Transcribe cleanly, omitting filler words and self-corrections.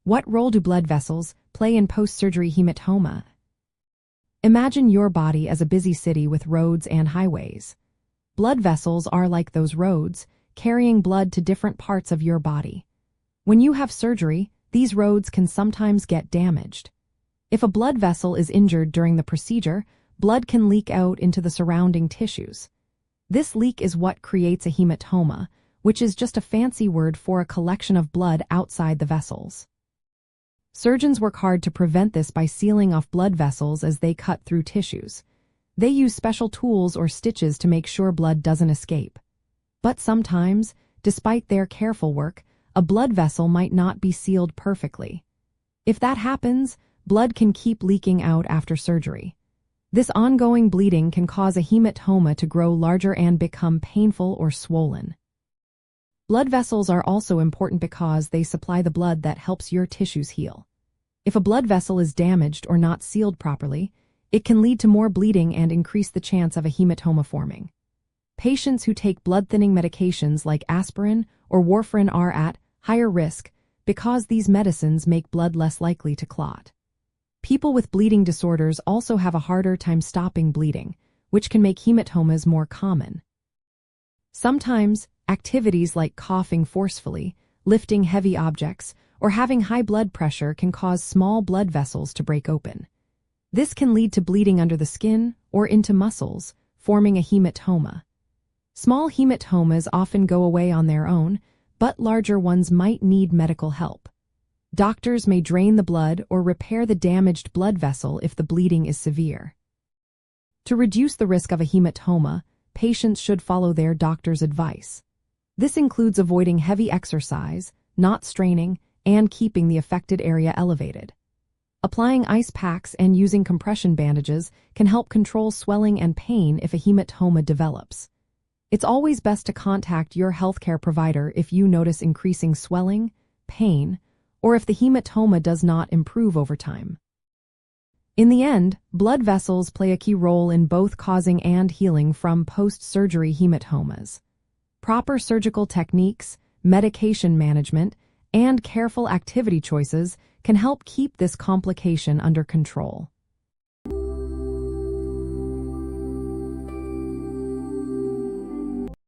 What role do blood vessels play in post-surgery hematoma? Imagine your body as a busy city with roads and highways. Blood vessels are like those roads, carrying blood to different parts of your body. When you have surgery, these roads can sometimes get damaged. If a blood vessel is injured during the procedure, blood can leak out into the surrounding tissues. This leak is what creates a hematoma, which is just a fancy word for a collection of blood outside the vessels. Surgeons work hard to prevent this by sealing off blood vessels as they cut through tissues. They use special tools or stitches to make sure blood doesn't escape. But sometimes, despite their careful work, a blood vessel might not be sealed perfectly. If that happens, blood can keep leaking out after surgery. This ongoing bleeding can cause a hematoma to grow larger and become painful or swollen. Blood vessels are also important because they supply the blood that helps your tissues heal. If a blood vessel is damaged or not sealed properly, it can lead to more bleeding and increase the chance of a hematoma forming. Patients who take blood-thinning medications like aspirin or warfarin are at higher risk because these medicines make blood less likely to clot. People with bleeding disorders also have a harder time stopping bleeding, which can make hematomas more common. Sometimes, activities like coughing forcefully, lifting heavy objects, or having high blood pressure can cause small blood vessels to break open. This can lead to bleeding under the skin or into muscles, forming a hematoma. Small hematomas often go away on their own, but larger ones might need medical help. Doctors may drain the blood or repair the damaged blood vessel if the bleeding is severe. To reduce the risk of a hematoma, patients should follow their doctor's advice. This includes avoiding heavy exercise, not straining, and keeping the affected area elevated. Applying ice packs and using compression bandages can help control swelling and pain if a hematoma develops. It's always best to contact your healthcare provider if you notice increasing swelling, pain, or if the hematoma does not improve over time. In the end, blood vessels play a key role in both causing and healing from post-surgery hematomas. Proper surgical techniques, medication management, and careful activity choices can help keep this complication under control.